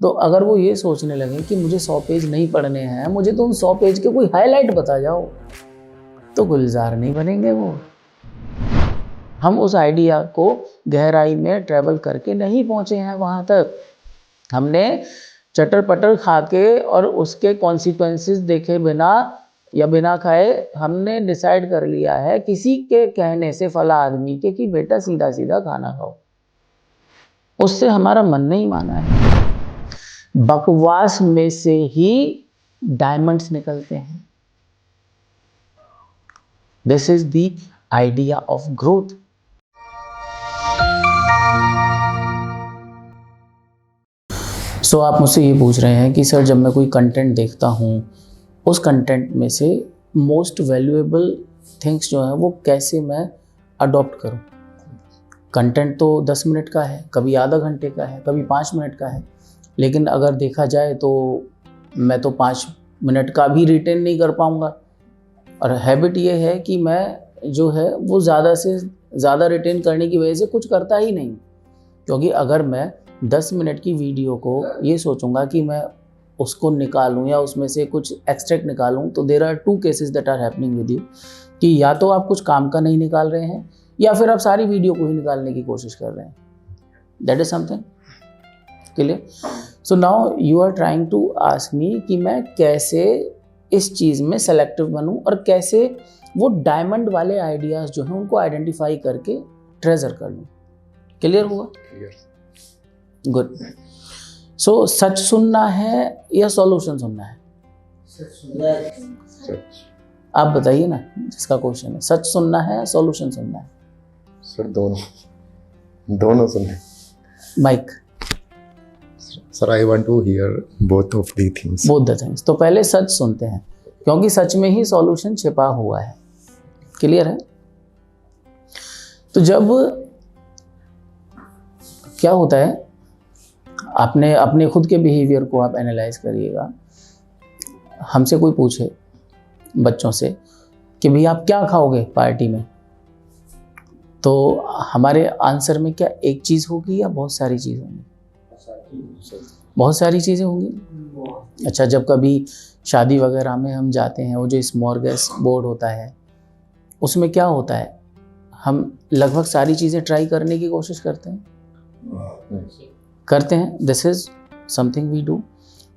तो अगर वो ये सोचने लगे कि मुझे 100 पेज नहीं पढ़ने हैं, मुझे तो उन 100 पेज के कोई हाईलाइट बता जाओ, तो गुलजार नहीं बनेंगे वो। हम उस आइडिया को गहराई में ट्रैवल करके नहीं पहुंचे हैं वहाँ तक। हमने चटर पटर खा के और उसके कॉन्सिक्वेंसेस देखे बिना या बिना खाए हमने डिसाइड कर लिया है किसी के कहने से, फला आदमी के, कि बेटा सीधा सीधा खाना खाओ। उससे हमारा मन नहीं माना है। बकवास में से ही डायमंड्स निकलते हैं। This is the idea of growth. So आप मुझसे ये पूछ रहे हैं कि सर जब मैं कोई कंटेंट देखता हूँ उस कंटेंट में से मोस्ट वैल्यूएबल थिंग्स जो है वो कैसे मैं अडॉप्ट करूँ। कंटेंट तो 10 मिनट का है, कभी आधा घंटे का है, कभी 5 मिनट का है, लेकिन अगर देखा जाए तो मैं तो 5 मिनट का भी रिटेन नहीं कर पाऊँगा। और हैबिट ये है कि मैं जो है वो ज़्यादा से ज़्यादा रिटेन करने की वजह से कुछ करता ही नहीं। क्योंकि अगर मैं 10 मिनट की वीडियो को ये सोचूंगा कि मैं उसको निकालूं या उसमें से कुछ एक्सट्रैक्ट निकालूं, तो there are 2 cases that are happening with you, कि या तो आप कुछ काम का नहीं निकाल रहे हैं या फिर आप सारी वीडियो को ही निकालने की कोशिश कर रहे हैं। That is something clear. So now you are trying to ask me कि मैं कैसे इस चीज़ में सेलेक्टिव बनूं और कैसे वो डायमंड वाले आइडियाज़ जो हैं उनको आइडेंटिफाई करके ट्रेजर कर लूँ। क्लियर हुआ? गुड। सो सच सुनना है या सॉल्यूशन सुनना है? सच। आप बताइए ना, जिसका क्वेश्चन है, सच सुनना है या सॉल्यूशन सुनना है? सर दोनों सुनने। Mike. Sir I want to hear both of the things. Both the things. तो पहले सच सुनते हैं, क्योंकि सच में ही सॉल्यूशन छिपा हुआ है। क्लियर है? तो जब क्या होता है, आपने अपने खुद के बिहेवियर को आप एनालाइज करिएगा। हमसे कोई पूछे बच्चों से कि भाई आप क्या खाओगे पार्टी में, तो हमारे आंसर में क्या एक चीज़ होगी या बहुत सारी चीज़ होंगी? बहुत सारी चीज़ें होंगी। अच्छा, जब कभी शादी वगैरह में हम जाते हैं, वो जो स्मॉर्गेसबोर्ड होता है उसमें क्या होता है, हम लगभग सारी चीज़ें ट्राई करने की कोशिश करते हैं। This is something we do.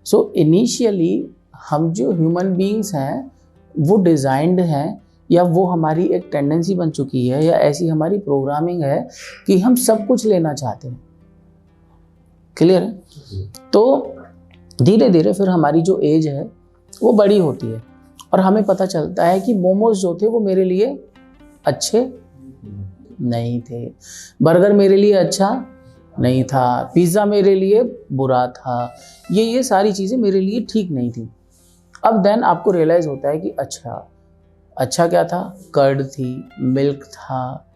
So initially हम जो ह्यूमन बीइंग्स हैं वो डिज़ाइंड हैं, या वो हमारी एक टेंडेंसी बन चुकी है, या ऐसी हमारी प्रोग्रामिंग है कि हम सब कुछ लेना चाहते हैं। क्लियर है? तो धीरे धीरे फिर हमारी जो एज है वो बड़ी होती है और हमें पता चलता है कि मोमोज जो थे वो मेरे लिए अच्छे नहीं थे, बर्गर मेरे लिए अच्छा नहीं था, पिज़्ज़ा मेरे लिए बुरा था, ये सारी चीज़ें मेरे लिए ठीक नहीं थी। अब देन आपको रियलाइज़ होता है कि अच्छा क्या था? कर्ड थी, मिल्क था,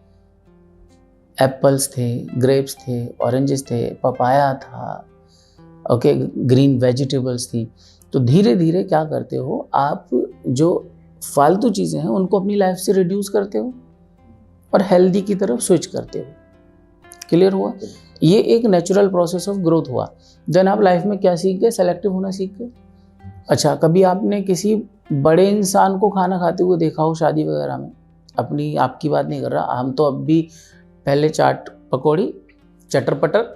एप्पल्स थे, ग्रेप्स थे, ऑरेंजेस थे, पपाया था, ओके, ग्रीन वेजिटेबल्स थी। तो धीरे धीरे क्या करते हो आप, जो फालतू चीज़ें हैं उनको अपनी लाइफ से रिड्यूस करते हो और हेल्दी की तरफ स्विच करते हो। क्लियर हुआ? ये एक नेचुरल प्रोसेस ऑफ ग्रोथ हुआ। देन आप लाइफ में क्या सीख गए? सेलेक्टिव होना सीख गए। अच्छा, कभी आपने किसी बड़े इंसान को खाना खाते हुए देखा हो शादी वगैरह में? आपकी बात नहीं कर रहा, हम तो अब भी पहले चाट पकौड़ी, चटर पटर,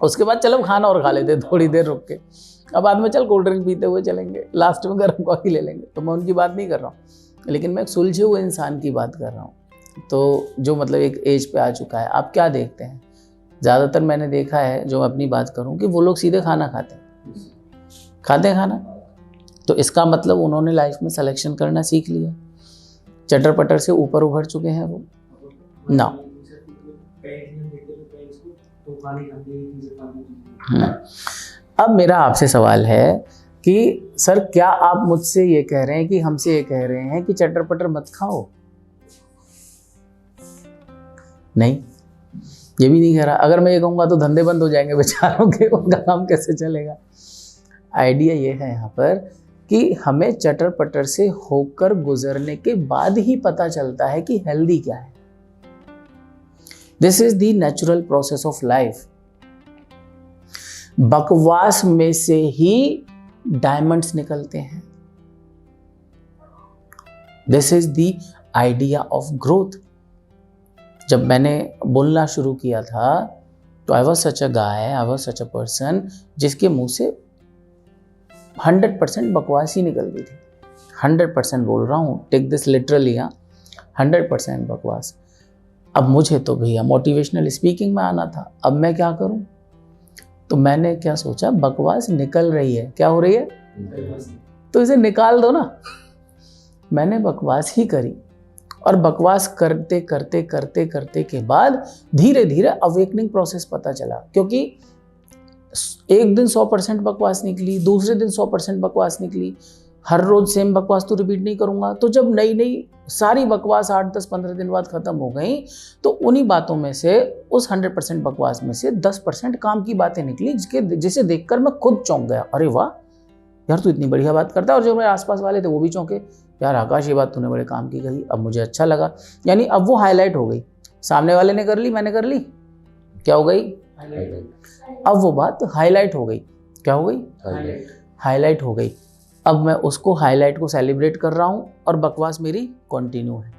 उसके बाद चलो खाना और खा लेते थोड़ी देर रुक के, अब बाद में चल कोल्ड ड्रिंक पीते हुए चलेंगे, लास्ट में गर्म कॉफ़ी ले लेंगे। तो मैं उनकी बात नहीं कर रहा हूँ, लेकिन मैं एक सुलझे हुए इंसान की बात कर रहा हूँ। तो जो मतलब एक एज पे आ चुका है, आप क्या देखते हैं? ज़्यादातर मैंने देखा है, जो मैं अपनी बात करूँ, कि वो लोग सीधे खाना खाते हैं खाना। तो इसका मतलब उन्होंने लाइफ में सिलेक्शन करना सीख लिया, चटर पटर से ऊपर उभर चुके हैं वो ना। अब मेरा आपसे सवाल है कि सर क्या आप मुझसे ये कह रहे हैं कि हमसे ये कह रहे हैं कि चटर पटर मत खाओ? नहीं, ये भी नहीं कह रहा। अगर मैं ये कहूँगा तो धंधे बंद हो जाएंगे बेचारों के, उनका काम कैसे चलेगा? आइडिया ये है यहाँ पर कि हमें चटर पटर से होकर गुजरने के बाद ही पता चलता है कि हेल्दी क्या है। This is the natural process of life. बकवास में से ही डायमंड्स निकलते हैं। This is the idea of growth. जब मैंने बोलना शुरू किया था तो I was such a guy, I was such a person जिसके मुंह से 100% बकवास ही निकलती थी। 100% बोल रहा हूँ, टेक दिस लिटरली। 100% बकवास। अब मुझे तो भैया मोटिवेशनल स्पीकिंग में आना था। अब मैं क्या करूं? तो मैंने क्या सोचा, बकवास निकल रही है, क्या हो रही है, तो इसे निकाल दो ना। मैंने बकवास ही करी और बकवास करते करते करते करते के बाद धीरे धीरे अवेकनिंग प्रोसेस पता चला। क्योंकि एक दिन 100% बकवास निकली, दूसरे दिन 100% बकवास निकली, हर रोज सेम बकवास तो रिपीट नहीं करूंगा। तो जब नई नई सारी बकवास 8, 10, 15 दिन बाद खत्म हो गई तो उन्हीं बातों में से, उस 100% बकवास में से 10% काम की बातें निकली जिसे देखकर मैं खुद चौंक गया। अरे वाह यार, तू इतनी बढ़िया बात करता है। और जो मेरे आसपास वाले थे वो भी चौंके, यार आकाश ये बात तूने बड़े काम की कही। अब मुझे अच्छा लगा, यानी अब वो हाईलाइट हो गई। सामने वाले ने कर ली, मैंने कर ली, क्या हो गई, अब वो बात हाईलाइट हो गई। क्या हो गई, हाईलाइट हो गई। अब मैं उसको हाईलाइट को सेलिब्रेट कर रहा हूँ और बकवास मेरी कंटिन्यू है।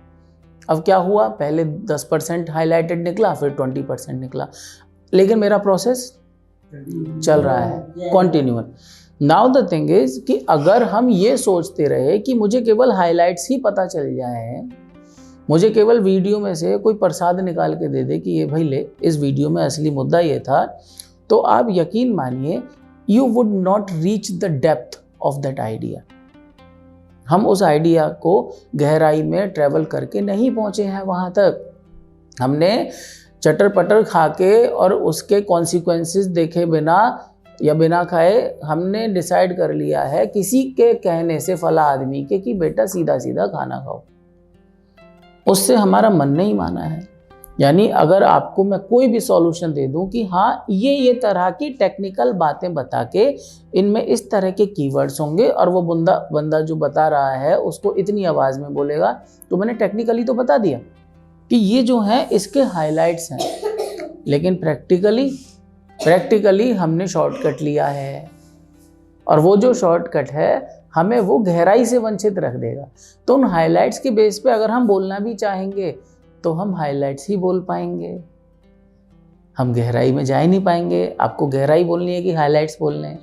अब क्या हुआ, पहले 10% हाईलाइटेड निकला, फिर 20% निकला, लेकिन मेरा प्रोसेस चल रहा है, कंटिन्यू है। नाउ द थिंग इज कि अगर हम ये सोचते रहे कि मुझे केवल हाईलाइट्स ही पता चल जाए, मुझे केवल वीडियो में से कोई प्रसाद निकाल के दे दे कि ये भाई ले, इस वीडियो में असली मुद्दा ये था, तो आप यकीन मानिए you would not reach the depth of that idea. हम उस आइडिया को गहराई में ट्रेवल करके नहीं पहुंचे हैं वहां तक। हमने चटर पटर खा के और उसके कॉन्सिक्वेंसेस देखे बिना या बिना खाए हमने डिसाइड कर लिया है किसी के कहने से, फला आदमी के, कि बेटा सीधा सीधा खाना खाओ। उससे हमारा मन नहीं माना है। यानी अगर आपको मैं कोई भी सॉल्यूशन दे दूं कि हाँ ये तरह की टेक्निकल बातें बता के इनमें इस तरह के कीवर्ड्स होंगे और वो बंदा जो बता रहा है उसको इतनी आवाज़ में बोलेगा, तो मैंने टेक्निकली तो बता दिया कि ये जो है इसके हाइलाइट्स हैं, लेकिन प्रैक्टिकली हमने शॉर्टकट लिया है और वो जो शॉर्टकट है हमें वो गहराई से वंचित रख देगा। तो उन हाइलाइट्स के बेस पे अगर हम बोलना भी चाहेंगे तो हम हाइलाइट्स ही बोल पाएंगे, हम गहराई में जा ही नहीं पाएंगे। आपको गहराई बोलनी है कि हाइलाइट्स बोलने हैं,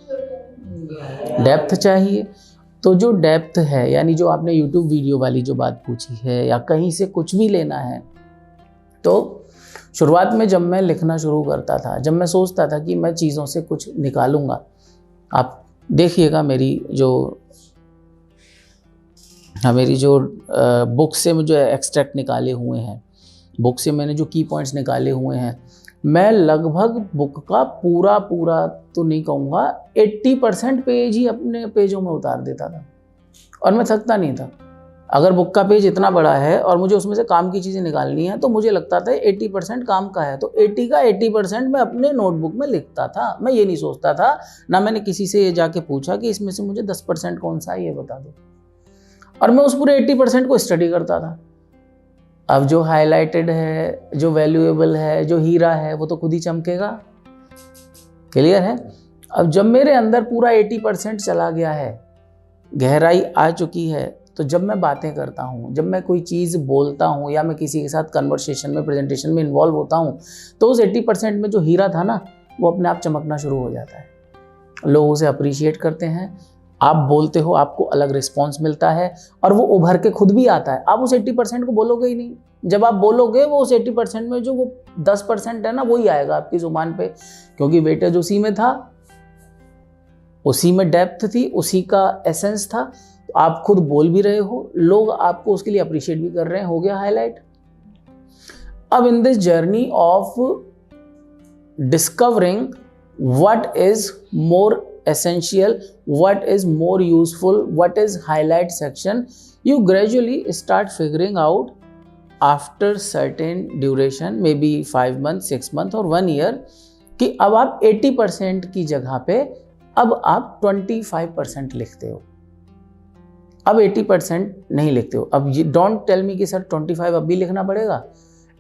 डेप्थ चाहिए। तो जो डेप्थ है, यानी जो आपने यूट्यूब वीडियो वाली जो बात पूछी है या कहीं से कुछ भी लेना है, तो शुरुआत में जब मैं लिखना शुरू करता था, जब मैं सोचता था कि मैं चीज़ों से कुछ निकालूंगा, आप देखिएगा मेरी जो बुक से मुझे एक्सट्रैक्ट निकाले हुए हैं, बुक से मैंने जो की पॉइंट्स निकाले हुए हैं, मैं लगभग बुक का पूरा तो नहीं कहूँगा, 80% पेज ही अपने पेजों में उतार देता था और मैं थकता नहीं था। अगर बुक का पेज इतना बड़ा है और मुझे उसमें से काम की चीज़ें निकालनी है तो मुझे लगता था 80% काम का है, तो 80 का 80% मैं अपने नोटबुक में लिखता था। मैं ये नहीं सोचता था, ना मैंने किसी से ये जाके पूछा कि इसमें से मुझे 10% कौन सा है ये बता दो, और मैं उस पूरे 80% को स्टडी करता था। अब जो हाईलाइटेड है, जो वैल्यूएबल है, जो हीरा है, वो तो खुद ही चमकेगा। क्लियर है? अब जब मेरे अंदर पूरा 80% चला गया है, गहराई आ चुकी है, तो जब मैं बातें करता हूँ, जब मैं कोई चीज़ बोलता हूँ या मैं किसी के साथ कन्वर्सेशन में, प्रेजेंटेशन में इन्वॉल्व होता हूँ, तो उस 80% में जो हीरा था ना, वो अपने आप चमकना शुरू हो जाता है। लोग उसे अप्रिशिएट करते हैं, आप बोलते हो, आपको अलग रिस्पॉन्स मिलता है और वो उभर के खुद भी आता है। आप उस 80% को बोलोगे ही नहीं। जब आप बोलोगे, वो उस 80% में जो वो 10% है ना, वही आएगा आपकी जुबान पे, क्योंकि वेटेज उसी में था, उसी में डेप्थ थी, उसी का एसेंस था। तो आप खुद बोल भी रहे हो, लोग आपको उसके लिए अप्रिशिएट भी कर रहे हैं, हो गया हाईलाइट। अब in this journey of discovering what is more essential, what is more useful, what is highlight section, you gradually start figuring out after certain duration, maybe 5 months, 6 months और 1 year, कि अब आप 80% की जगह पे अब आप 25% लिखते हो, अब 80% नहीं लिखते हो। अब ये डोंट टेल मी कि सर 25 अब भी लिखना पड़ेगा,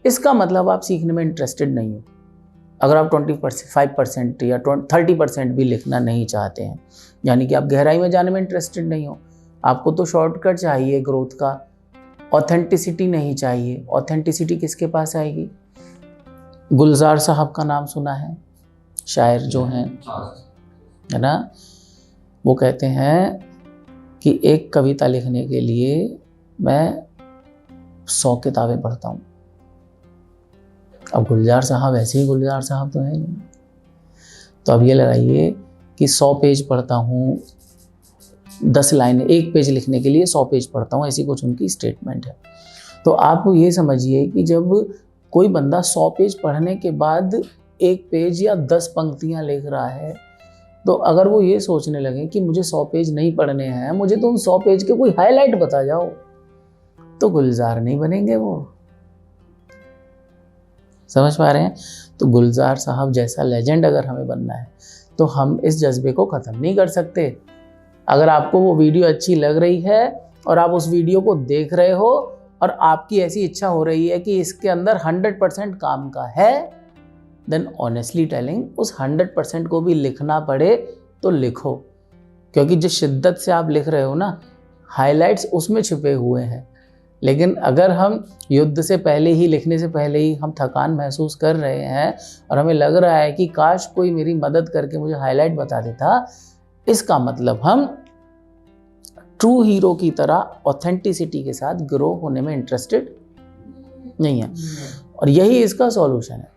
इसका मतलब आप सीखने में इंटरेस्टेड नहीं हो। अगर आप 25% या 30% भी लिखना नहीं चाहते हैं, यानी कि आप गहराई में जाने में इंटरेस्टेड नहीं हो, आपको तो शॉर्टकट चाहिए ग्रोथ का, ऑथेंटिसिटी नहीं चाहिए। ऑथेंटिसिटी किसके पास आएगी? गुलजार साहब का नाम सुना है, शायर जो हैं, है ना? वो कहते हैं कि एक कविता लिखने के लिए मैं 100 किताबें पढ़ता हूँ। अब गुलजार साहब ऐसे ही गुलजार साहब तो है नहीं, तो अब ये लगाइए कि 100 पेज पढ़ता हूँ, 10 लाइनें, 1 पेज लिखने के लिए 100 पेज पढ़ता हूँ, ऐसी कुछ उनकी स्टेटमेंट है। तो आप ये समझिए कि जब कोई बंदा 100 पेज पढ़ने के बाद 1 पेज या 10 पंक्तियाँ लिख रहा है, तो अगर वो ये सोचने लगे कि मुझे 100 पेज नहीं पढ़ने हैं, मुझे तो उन 100 पेज के कोई हाईलाइट बता जाओ, तो गुलजार नहीं बनेंगे वो। समझ पा रहे हैं? तो गुलजार साहब जैसा लेजेंड अगर हमें बनना है तो हम इस जज्बे को ख़त्म नहीं कर सकते। अगर आपको वो वीडियो अच्छी लग रही है और आप उस वीडियो को देख रहे हो और आपकी ऐसी इच्छा हो रही है कि इसके अंदर 100% काम का है, देन ऑनेस्टली टेलिंग उस 100% को भी लिखना पड़े तो लिखो, क्योंकि जिस शिद्दत से आप लिख रहे हो ना, हाइलाइट्स उसमें छिपे हुए हैं। लेकिन अगर हम युद्ध से पहले ही, लिखने से पहले ही हम थकान महसूस कर रहे हैं और हमें लग रहा है कि काश कोई मेरी मदद करके मुझे हाईलाइट बता देता, इसका मतलब हम ट्रू हीरो की तरह ऑथेंटिसिटी के साथ ग्रो होने में इंटरेस्टेड नहीं है। और यही इसका सॉल्यूशन है।